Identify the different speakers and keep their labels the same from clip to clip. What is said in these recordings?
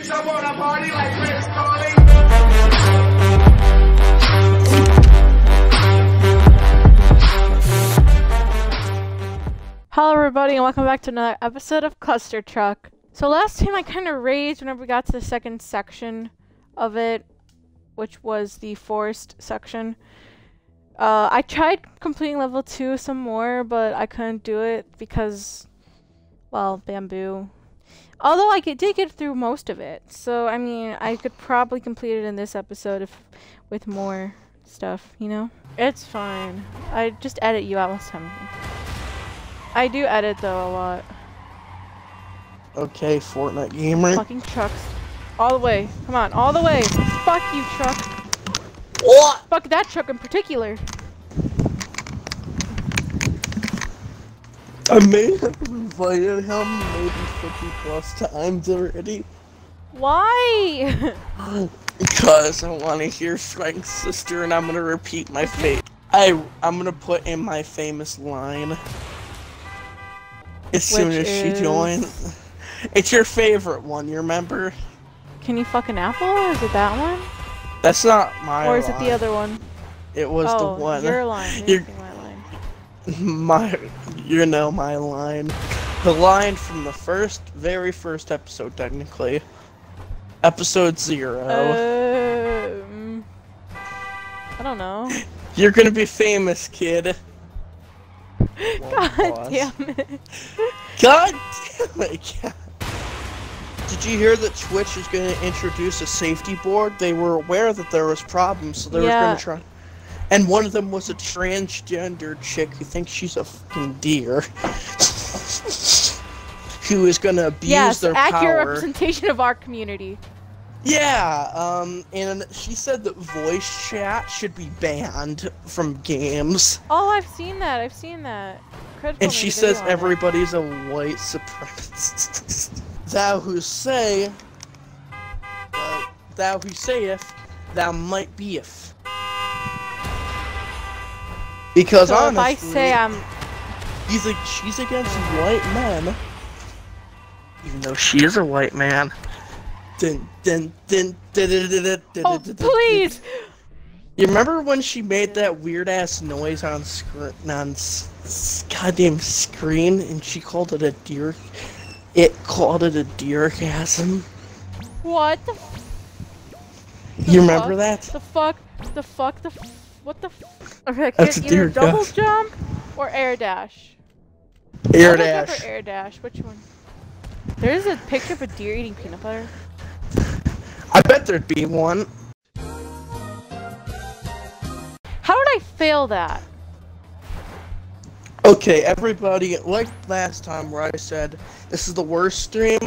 Speaker 1: Bitch, I wanna party like Chris calling.
Speaker 2: Hello everybody and welcome back to another episode of ClusterTruck. So last time I kind of raged whenever we got to the second section of it, which was the forest section. I tried completing level 2 some more, but I couldn't do it because, well, bamboo. Although I did get through most of it, so I mean, I could probably complete it in this episode with more stuff, you know? It's fine. I just edit you out most time. I do edit though a lot.
Speaker 3: Okay, Fortnite gamer.
Speaker 2: Fucking trucks. All the way. Come on, all the way. Fuck you, truck.
Speaker 3: What?
Speaker 2: Fuck that truck in particular.
Speaker 3: I may have invited him maybe 50+ times already.
Speaker 2: Why?
Speaker 3: Because I want to hear Frank's sister, and I'm gonna repeat my I'm gonna put in my famous line as soon as she joins. It's your favorite one, you remember?
Speaker 2: Can you fuck an apple? Is it that one?
Speaker 3: That's not my
Speaker 2: Or is
Speaker 3: line.
Speaker 2: it the other one?
Speaker 3: It was the one.
Speaker 2: Your line.
Speaker 3: My line. You know my line. The line from the very first episode, technically. Episode 0.
Speaker 2: I don't know.
Speaker 3: You're gonna be famous, kid.
Speaker 2: God damn it.
Speaker 3: God damn it, God. Did you hear that Twitch is going to introduce a safety board? They were aware that there was problems, so they were going to try. And one of them was a transgender chick who thinks she's a fucking deer. Who is going to abuse their power. Yes,
Speaker 2: accurate representation of our community.
Speaker 3: Yeah, and she said that voice chat should be banned from games.
Speaker 2: Oh, I've seen that.
Speaker 3: And she says everybody's a white supremacist. Thou who sayeth, thou might beeth. Because
Speaker 2: so
Speaker 3: honestly,
Speaker 2: if I say I'm...
Speaker 3: she's against white men. Even though she is a white man.
Speaker 2: Oh, please!
Speaker 3: You remember when she made that weird ass noise on goddamn screen, and she called it a deer? It called it a deergasm.
Speaker 2: What the?
Speaker 3: You remember that?
Speaker 2: What the? Okay,
Speaker 3: that's
Speaker 2: either double jump or air dash.
Speaker 3: Air dash.
Speaker 2: Or air dash. Which one? There is a picture of a deer eating peanut butter.
Speaker 3: I bet there'd be one.
Speaker 2: How did I fail that?
Speaker 3: Okay, everybody, like last time where I said this is the worst stream,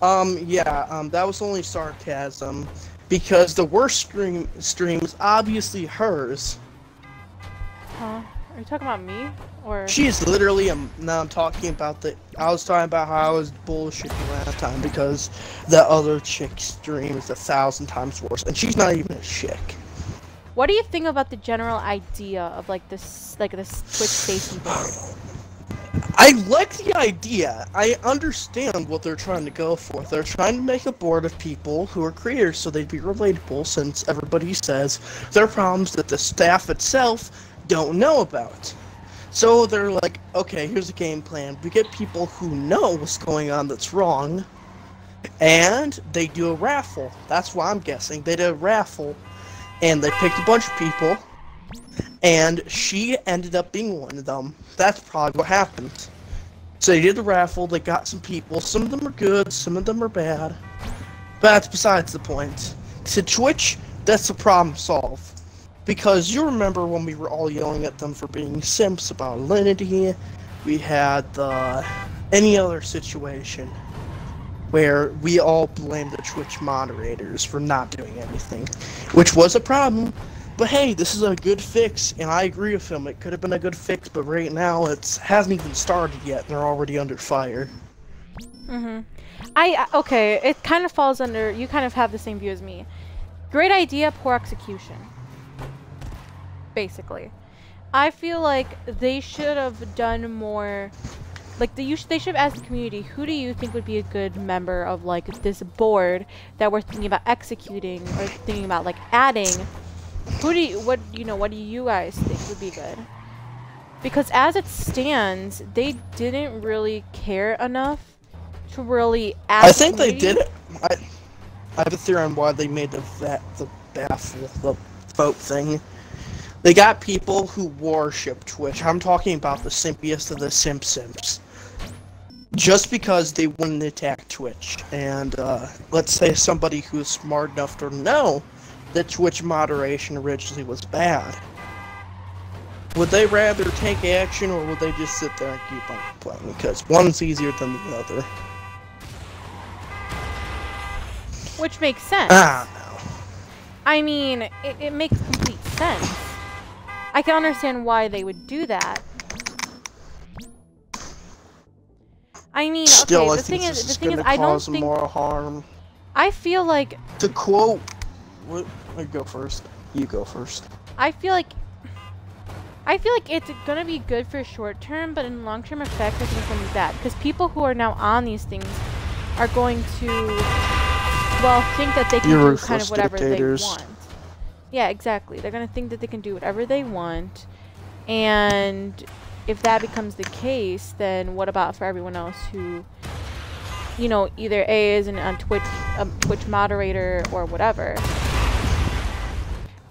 Speaker 3: that was only sarcasm, because the worst stream is obviously hers.
Speaker 2: Huh? Are you talking about me? Or...
Speaker 3: She's literally now I'm talking about I was talking about how I was bullshitting last time because that other chick's stream is 1,000 times worse, and she's not even a chick.
Speaker 2: What do you think about the general idea of this Twitch safety board?
Speaker 3: I like the idea. I understand what they're trying to go for. They're trying to make a board of people who are creators so they'd be relatable, since everybody says there are problems that the staff itself don't know about. So they're like, okay, here's a game plan. We get people who know what's going on that's wrong, and they do a raffle. That's what I'm guessing. They did a raffle. And they picked a bunch of people, and she ended up being one of them. That's probably what happened. So they did the raffle, they got some people, some of them are good, some of them are bad. But that's besides the point. To Twitch, that's a problem solved. Because you remember when we were all yelling at them for being simps about Alinity, we had any other situation where we all blamed the Twitch moderators for not doing anything, which was a problem, but hey, this is a good fix, and I agree with him. It could have been a good fix, but right now it hasn't even started yet, and they're already under fire.
Speaker 2: Okay, it kind of falls under, you kind of have the same view as me. Great idea, poor execution. Basically. I feel like they should have done more like they should have asked the community, who do you think would be a good member of like this board that we're thinking about executing or thinking about like adding? What do you guys think would be good? Because as it stands, they didn't really care enough to really ask.
Speaker 3: I think they did it. I have a theory on why they made the vote thing. They got people who worship Twitch. I'm talking about the simpiest of the simps. Just because they wouldn't attack Twitch. And let's say somebody who's smart enough to know that Twitch moderation originally was bad. Would they rather take action, or would they just sit there and keep on playing? Because one's easier than the other.
Speaker 2: Which makes sense.
Speaker 3: I don't know.
Speaker 2: I mean, it makes complete sense. I can understand why they would do that. I mean,
Speaker 3: still,
Speaker 2: okay, the thing is, I don't think
Speaker 3: more harm.
Speaker 2: I feel like,
Speaker 3: to quote, go first. You go first.
Speaker 2: I feel like it's gonna be good for short term, but in long term effect, I think it's gonna be bad because people who are now on these things are going to, well, think that they can do kind of whatever they want. Yeah, exactly. They're gonna think that they can do whatever they want, and if that becomes the case, then what about for everyone else who, you know, either A is a Twitch moderator or whatever.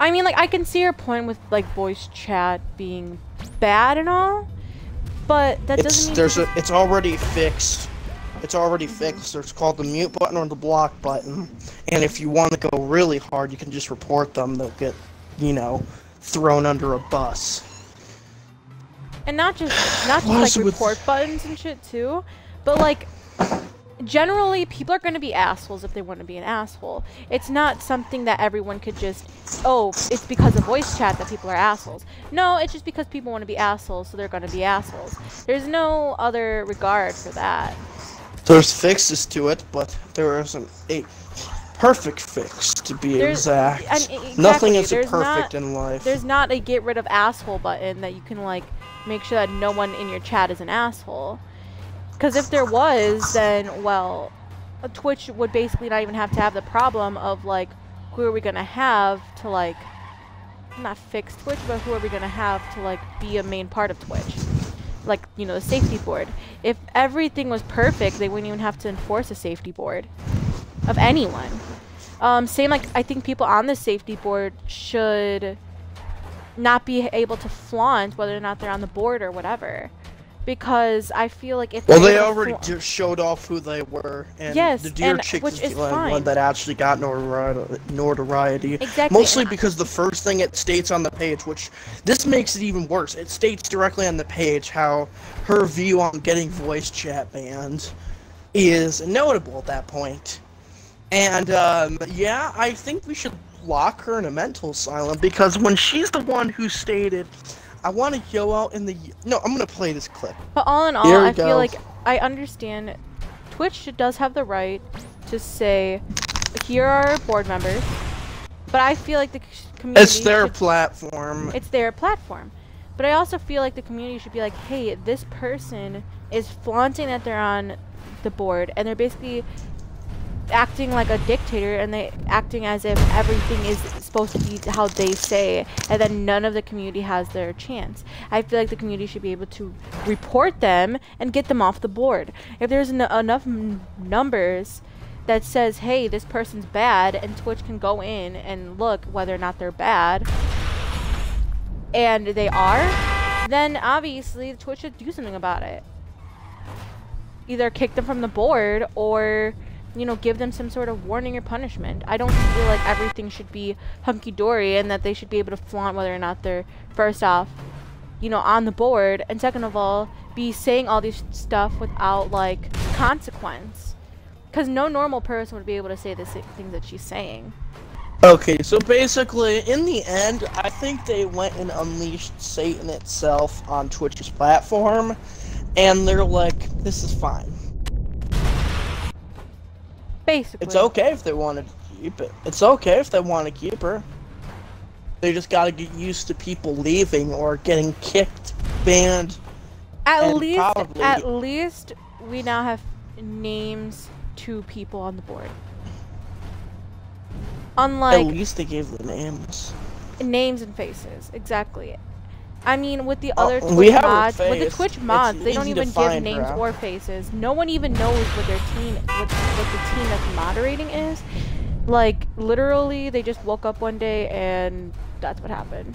Speaker 2: I mean, like, I can see your point with like voice chat being bad and all, but that doesn't mean
Speaker 3: it's already fixed. It's already fixed. It's called the mute button or the block button. And if you want to go really hard, you can just report them. They'll get, you know, thrown under a bus.
Speaker 2: And not just like report buttons and shit too, but like generally people are going to be assholes if they want to be an asshole. It's not something that everyone could just, oh, it's because of voice chat that people are assholes. No, it's just because people want to be assholes, so they're going to be assholes. There's no other regard for that.
Speaker 3: There's fixes to it, but there isn't a perfect fix, to be exact.
Speaker 2: Exactly.
Speaker 3: Nothing is perfect in life.
Speaker 2: There's not a get rid of asshole button that you can like make sure that no one in your chat is an asshole. Because if there was, then, well, Twitch would basically not even have to have the problem of like, who are we going to have to like, not fix Twitch, but who are we going to have to like be a main part of Twitch? Like, you know, the safety board. If everything was perfect, they wouldn't even have to enforce a safety board of anyone. Same, like, I think people on the safety board should not be able to flaunt whether or not they're on the board or whatever. Because I feel like if
Speaker 3: they already just showed off who they were, and
Speaker 2: yes,
Speaker 3: the deer chick is the only one that actually got notoriety.
Speaker 2: Exactly.
Speaker 3: Mostly because the first thing it states on the page, which this makes it even worse, it states directly on the page how her view on getting voice chat banned is notable at that point. And yeah, I think we should lock her in a mental asylum, because when she's the one who stated, I want to go out in the... No, I'm going to play this clip.
Speaker 2: But all in all, I feel like I understand Twitch does have the right to say, here are our board members, but I feel like the community...
Speaker 3: It's their platform.
Speaker 2: It's their platform. But I also feel like the community should be like, hey, this person is flaunting that they're on the board, and they're basically acting like a dictator, and they acting as if everything is supposed to be how they say, and then none of the community has their chance. I feel like the community should be able to report them and get them off the board. If there's enough numbers that says, hey, this person's bad, and Twitch can go in and look whether or not they're bad, and they are, then obviously Twitch should do something about it. Either kick them from the board, or, you know, give them some sort of warning or punishment. I don't feel like everything should be hunky-dory and that they should be able to flaunt whether or not they're, first off, you know, on the board, and second of all, be saying all this stuff without, like, consequence. Because no normal person would be able to say the things that she's saying.
Speaker 3: Okay, so basically, in the end, I think they went and unleashed Satan itself on Twitch's platform, and they're like, this is fine.
Speaker 2: Basically.
Speaker 3: It's okay if they want to keep it. It's okay if they want to keep her. They just gotta get used to people leaving or getting kicked, banned,
Speaker 2: At
Speaker 3: And
Speaker 2: least we now have names to people on the board. Unlike
Speaker 3: at least they gave the names.
Speaker 2: names and faces, exactly. I mean, with the
Speaker 3: Oh,
Speaker 2: other
Speaker 3: we
Speaker 2: Twitch
Speaker 3: have her
Speaker 2: mods, with the
Speaker 3: face.
Speaker 2: Twitch
Speaker 3: It's
Speaker 2: mods, they don't
Speaker 3: easy to
Speaker 2: even give
Speaker 3: find
Speaker 2: names
Speaker 3: her.
Speaker 2: or faces. No one even knows what their team, what the team that's moderating is. Like, literally, they just woke up one day and that's what happened.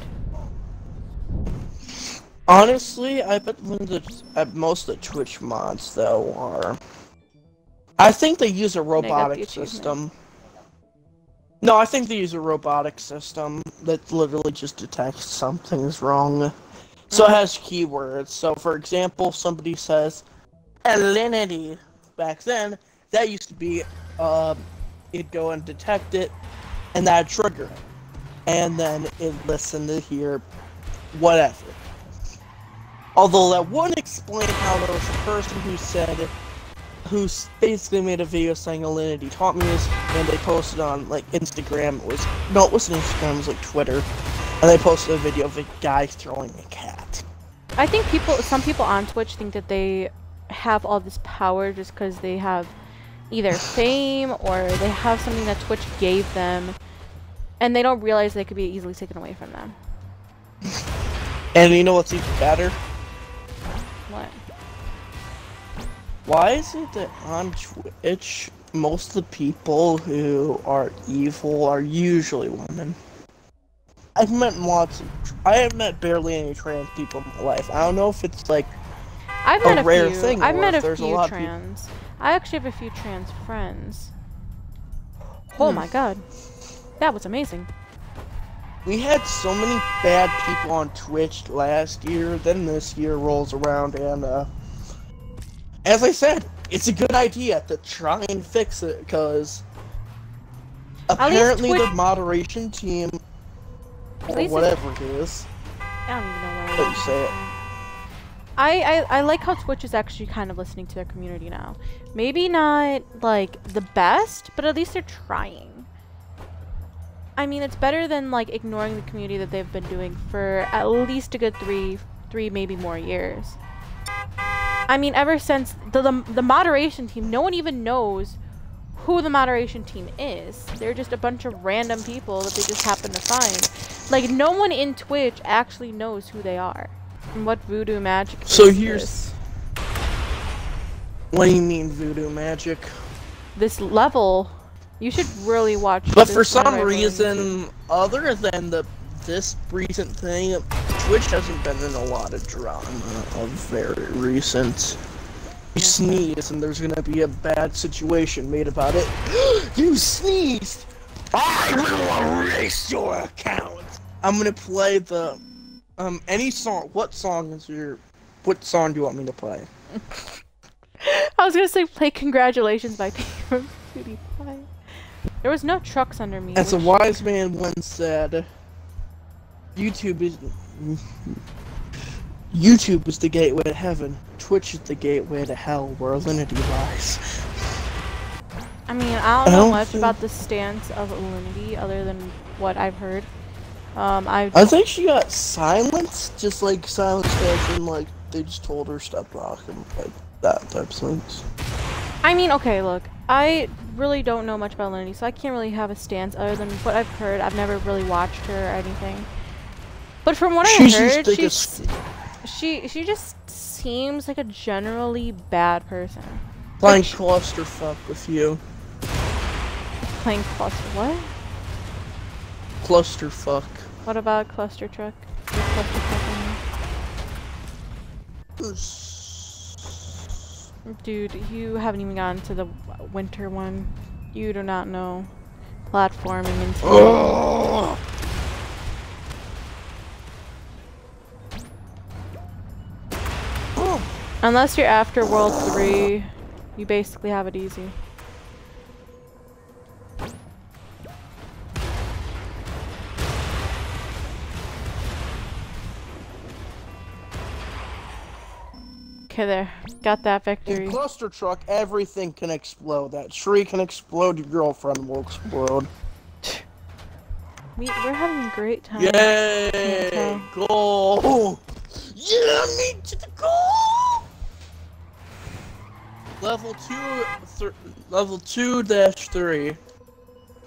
Speaker 3: Honestly, I bet most of the Twitch mods though are. I think they use a robotic system. No, I think they use a robotic system that literally just detects something's wrong. So it has keywords. So for example, somebody says alinity. Back then, that used to be it'd go and detect it, and that'd trigger it. And then it'd listen to hear whatever. Although that wouldn't explain how there was a person who basically made a video saying alinity taught me this, and they posted on like Instagram. It wasn't Instagram, it was like Twitter, and they posted a video of a guy throwing a cat.
Speaker 2: I think some people on Twitch think that they have all this power just because they have either fame or they have something that Twitch gave them, and they don't realize they could be easily taken away from them.
Speaker 3: And you know what's even better?
Speaker 2: What?
Speaker 3: Why is it that on Twitch, most of the people who are evil are usually women? I have met barely any trans people in my life. I don't know if it's like
Speaker 2: I've met a
Speaker 3: rare
Speaker 2: few.
Speaker 3: thing.
Speaker 2: I've met a
Speaker 3: few
Speaker 2: few trans. I actually have a few trans friends. Oh my god, that was amazing.
Speaker 3: We had so many bad people on Twitch last year. Then this year rolls around, and as I said, it's a good idea to try and fix it because apparently the moderation team, or whatever it is,
Speaker 2: I don't even know
Speaker 3: how
Speaker 2: where
Speaker 3: you say it.
Speaker 2: I like how Twitch is actually kind of listening to their community now. Maybe not like the best, but at least they're trying. I mean, it's better than like ignoring the community that they've been doing for at least a good three maybe more years. I mean, ever since the moderation team, no one even knows who the moderation team is. They're just a bunch of random people that they just happen to find. Like, no one in Twitch actually knows who they are. And what voodoo magic is this?
Speaker 3: What do you mean voodoo magic?
Speaker 2: This level, you should really watch.
Speaker 3: But for some reason, other than this recent thing, Twitch hasn't been in a lot of drama of very recent. You sneeze and there's gonna be a bad situation made about it. You sneezed! I will erase your account! I'm gonna play the any song. What song do you want me to play?
Speaker 2: I was gonna say play Congratulations by PewDiePie. There was no trucks under me.
Speaker 3: As a wise man once said, YouTube is the gateway to heaven. Twitch is the gateway to hell, where alinity lies.
Speaker 2: I mean, I don't know much about the stance of alinity other than what I've heard. I
Speaker 3: think she got silenced, just like silenced as in like they just told her stop talking, like that type of things.
Speaker 2: I mean, okay, look, I really don't know much about alinity, so I can't really have a stance other than what I've heard. I've never really watched her or anything. But from what I heard, she just seems like a generally bad person.
Speaker 3: Playing clusterfuck with you.
Speaker 2: Playing what?
Speaker 3: Clusterfuck.
Speaker 2: What about ClusterTruck? Dude, you haven't even gotten to the winter one. You do not know platforming and unless you're after World 3, you basically have it easy. Okay, there. Got that victory.
Speaker 3: In ClusterTruck, everything can explode. That tree can explode, your girlfriend will explode.
Speaker 2: We're having a great time.
Speaker 3: Yay! Goal! Yeah, me to the goal! Level 2-3.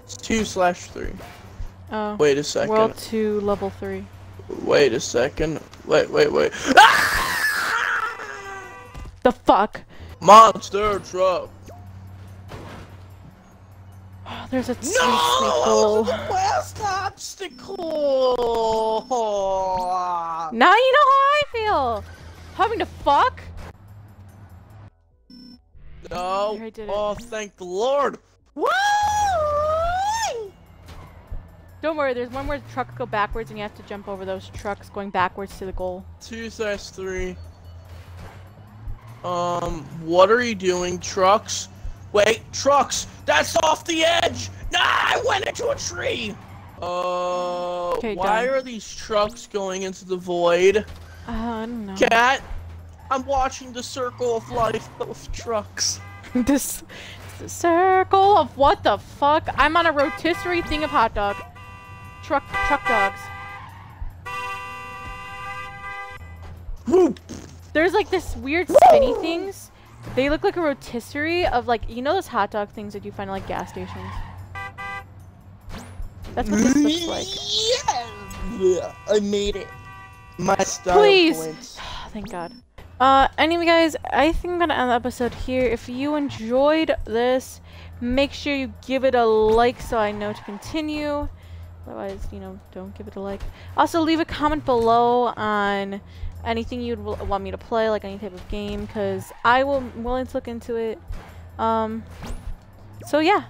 Speaker 3: It's 2/3.
Speaker 2: Oh.
Speaker 3: Wait a second.
Speaker 2: World 2, level 3.
Speaker 3: Wait a second. Wait.
Speaker 2: The fuck?
Speaker 3: Monster truck.
Speaker 2: Oh, there's a sweet
Speaker 3: No!
Speaker 2: goal.
Speaker 3: The last obstacle.
Speaker 2: Now you know how I feel. Having to fuck?
Speaker 3: No.
Speaker 2: I did it.
Speaker 3: Oh, thank the Lord. Woo!
Speaker 2: Don't worry, there's one where the trucks go backwards and you have to jump over those trucks going backwards to the goal.
Speaker 3: 2/3. What are you doing, trucks? Wait, trucks! That's off the edge! Nah, I went into a tree!
Speaker 2: Okay,
Speaker 3: why
Speaker 2: done.
Speaker 3: are these trucks going into the void?
Speaker 2: I don't know.
Speaker 3: Cat, I'm watching the circle of life of trucks.
Speaker 2: This the circle of what the fuck? I'm on a rotisserie thing of hot dog. Truck dogs.
Speaker 3: Whoop.
Speaker 2: There's like this weird spinny things. They look like a rotisserie of like, you know those hot dog things that you find at like gas stations? That's what this looks like.
Speaker 3: Yeah, I made it. My style
Speaker 2: Please!
Speaker 3: points.
Speaker 2: Thank God. Anyway guys, I think I'm gonna end the episode here. If you enjoyed this, make sure you give it a like so I know to continue. Otherwise, you know, don't give it a like. Also, leave a comment below on anything you'd want me to play, like any type of game, because I'm willing to look into it. So yeah.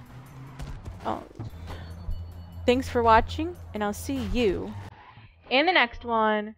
Speaker 2: Thanks for watching, and I'll see you in the next one.